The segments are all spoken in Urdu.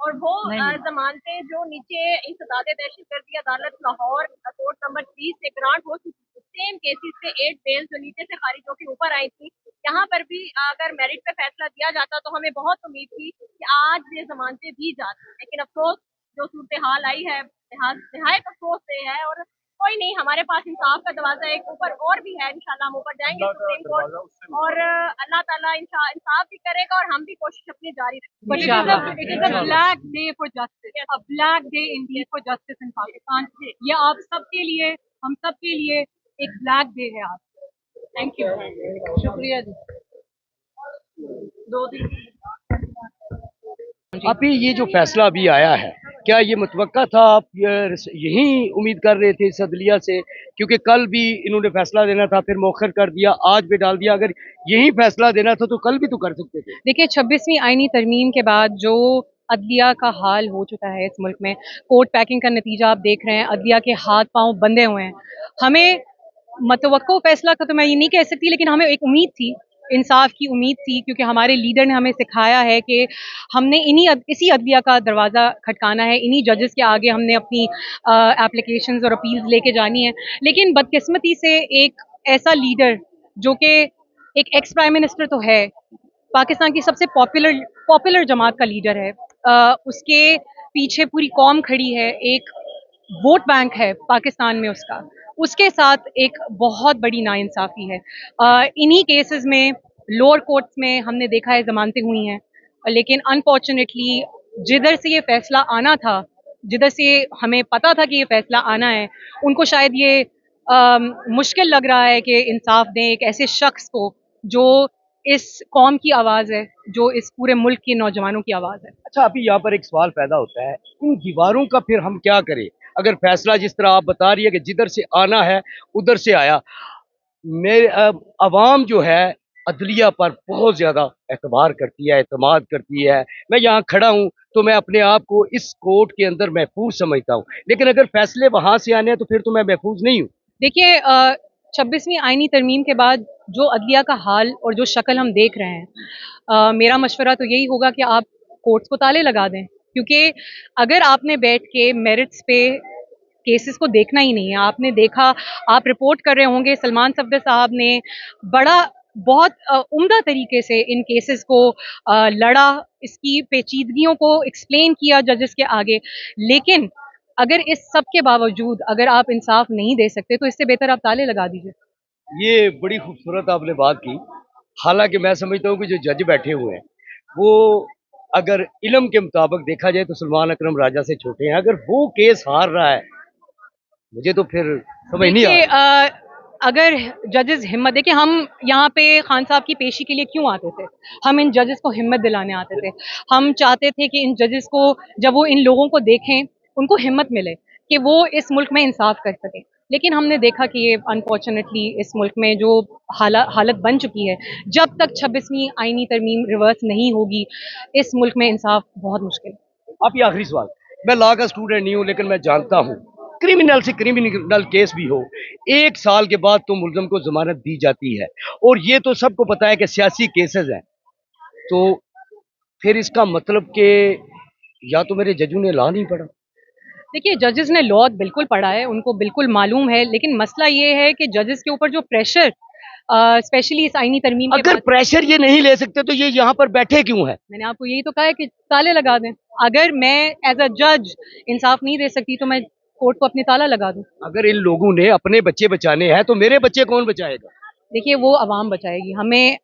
اور وہ ضمانتیں جو نیچے انسداد دہشت گردی عدالت لاہور کوٹ نمبر 30 سے گرانٹ ہو چکی تھی، سیم کیسز سے 8 بیل جو نیچے سے خارج ہو کے اوپر آئی تھی، یہاں پر بھی اگر میرٹ پہ فیصلہ دیا جاتا تو ہمیں بہت امید تھی کہ آج یہ ضمانتیں دی جاتی، لیکن افسوس جو صورتحال آئی ہے نہایت افسوس سے ہے، اور کوئی نہیں، ہمارے پاس انصاف کا دروازہ ایک اوپر اور بھی ہے، انشاءاللہ ہم اوپر جائیں گے سپریم کورٹ، اور اللہ تعالیٰ انصاف بھی کرے گا اور ہم بھی کوشش اپنی جاری رکھیں But گے۔ it is a black day for justice, a black day indeed for justice in Pakistan. یہ آپ سب کے لیے، ہم سب کے لیے ایک black day ہے آج. Thank you. شکریہ جی۔ ابھی یہ جو فیصلہ ابھی آیا ہے، کیا یہ متوقع تھا؟ آپ یہی امید کر رہے تھے اس عدلیہ سے؟ کیونکہ کل بھی انہوں نے فیصلہ دینا تھا، پھر مؤخر کر دیا، آج بھی ڈال دیا، اگر یہی فیصلہ دینا تھا تو کل بھی تو کر سکتے تھے۔ دیکھیے 26ویں آئینی ترمیم کے بعد جو عدلیہ کا حال ہو چکا ہے اس ملک میں، کورٹ پیکنگ کا نتیجہ آپ دیکھ رہے ہیں، عدلیہ کے ہاتھ پاؤں بندھے ہوئے ہیں۔ ہمیں متوقع فیصلہ کا تو میں یہ نہیں کہہ سکتی، لیکن ہمیں ایک امید تھی، انصاف کی امید تھی، کیونکہ ہمارے لیڈر نے ہمیں سکھایا ہے کہ ہم نے اسی عدلیہ کا دروازہ کھٹکانا ہے، انہی ججز کے آگے ہم نے اپنی اپلیکیشنز اور اپیلز لے کے جانی ہے۔ لیکن بدقسمتی سے ایک ایسا لیڈر جو کہ ایک ایکس پرائم منسٹر تو ہے، پاکستان کی سب سے پاپولر جماعت کا لیڈر ہے، اس کے پیچھے پوری قوم کھڑی ہے، ایک ووٹ بینک ہے پاکستان میں اس کے ساتھ ایک بہت بڑی ناانصافی ہے۔ انہی کیسز میں لوور کورٹس میں ہم نے دیکھا ہے ضمانتیں ہوئی ہیں، لیکن انفارچونیٹلی جدھر سے یہ فیصلہ آنا تھا، جدھر سے ہمیں پتا تھا کہ یہ فیصلہ آنا ہے، ان کو شاید یہ مشکل لگ رہا ہے کہ انصاف دیں ایک ایسے شخص کو جو اس قوم کی آواز ہے، جو اس پورے ملک کے نوجوانوں کی آواز ہے۔ اچھا، ابھی یہاں پر ایک سوال پیدا ہوتا ہے، ان دیواروں کا پھر ہم کیا کریں؟ اگر فیصلہ جس طرح آپ بتا رہی ہے کہ جدھر سے آنا ہے ادھر سے آیا، عوام جو ہے عدلیہ پر بہت زیادہ اعتبار کرتی ہے، اعتماد کرتی ہے۔ میں یہاں کھڑا ہوں تو میں اپنے آپ کو اس کورٹ کے اندر محفوظ سمجھتا ہوں، لیکن اگر فیصلے وہاں سے آنے ہیں تو پھر تو میں محفوظ نہیں ہوں۔ دیکھیے 26ویں آئینی ترمیم کے بعد جو عدلیہ کا حال اور جو شکل ہم دیکھ رہے ہیں، میرا مشورہ تو یہی ہوگا کہ آپ کورٹس کو تالے لگا دیں، کیونکہ اگر آپ نے بیٹھ کے میرٹس پہ کیسز کو دیکھنا ہی نہیں ہے، آپ نے دیکھا، آپ رپورٹ کر رہے ہوں گے، سلمان صفدر صاحب نے بہت عمدہ طریقے سے ان کیسز کو لڑا، اس کی پیچیدگیوں کو ایکسپلین کیا ججز کے آگے، لیکن اگر اس سب کے باوجود اگر آپ انصاف نہیں دے سکتے تو اس سے بہتر آپ تالے لگا دیجیے۔ یہ بڑی خوبصورت آپ نے بات کی، حالانکہ میں سمجھتا ہوں کہ جو جج بیٹھے ہوئے ہیں وہ اگر علم کے مطابق دیکھا جائے تو سلمان اکرم راجہ سے چھوٹے ہیں، اگر وہ کیس ہار رہا ہے مجھے تو پھر سمجھ نہیں آ رہا۔ اگر ججز ہمت دیکھیں، ہم یہاں پہ خان صاحب کی پیشی کے لیے کیوں آتے تھے؟ ہم ان ججز کو ہمت دلانے آتے تھے، ہم چاہتے تھے کہ ان ججز کو جب وہ ان لوگوں کو دیکھیں ان کو ہمت ملے کہ وہ اس ملک میں انصاف کر سکیں، لیکن ہم نے دیکھا کہ یہ انفارچونیٹلی اس ملک میں جو حالت بن چکی ہے، جب تک 26ویں آئینی ترمیم ریورس نہیں ہوگی اس ملک میں انصاف بہت مشکل ہے۔ آپ یہ آخری سوال، میں لا کا اسٹوڈنٹ نہیں ہوں لیکن میں جانتا ہوں کرمنل سے کرمنل کیس بھی ہو 1 سال کے بعد تو ملزم کو ضمانت دی جاتی ہے، اور یہ تو سب کو پتا ہے کہ سیاسی کیسز ہیں، تو پھر اس کا مطلب کہ یا تو میرے ججوں نے لا نہیں پڑھا۔ دیکھیے ججز نے لا بالکل پڑھا ہے، ان کو بالکل معلوم ہے، لیکن مسئلہ یہ ہے کہ ججز کے اوپر جو پریشر اسپیشلی اس آئینی ترمیم کے اگر بعد، پریشر یہ نہیں لے سکتے تو یہ یہاں پر بیٹھے کیوں ہیں؟ میں نے آپ کو یہی تو کہا ہے کہ تالے لگا دیں۔ اگر میں ایز اے جج انصاف نہیں دے سکتی تو میں کورٹ کو اپنے تالا لگا دوں۔ اگر ان لوگوں نے اپنے بچے بچانے ہیں تو میرے بچے کون بچائے گا؟ دیکھیے وہ عوام بچائے گی، ہمیں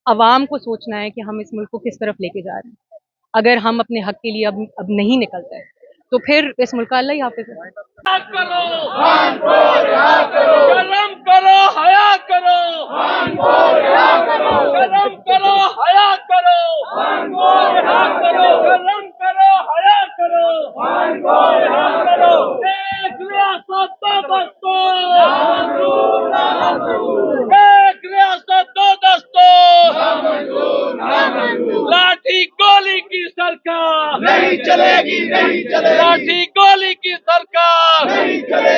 عوام کو سوچنا ہے کہ ہم اس ملک کو کس طرف لے کے جا رہے ہیں۔ اگر ہم اپنے حق کے لیے اب نہیں نکلتے تو پھر اس ملک کا اللہ ہی حافظ ہے۔ شرم کرو، حیا کرو، شرم کرو، حیا کرو، شرم کرو، حیا کرو، ایک ریاست دو دستور، ایک ریاست دو دستور، لاٹھی گولی کی سرکار نہیں چلے گی، نہیں چلے گی، لاٹھی گولی کی سرکار نہیں چلے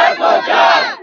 104,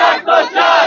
104,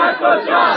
104,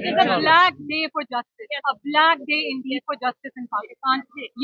It is a black day for justice, a black day indeed for justice in Pakistan.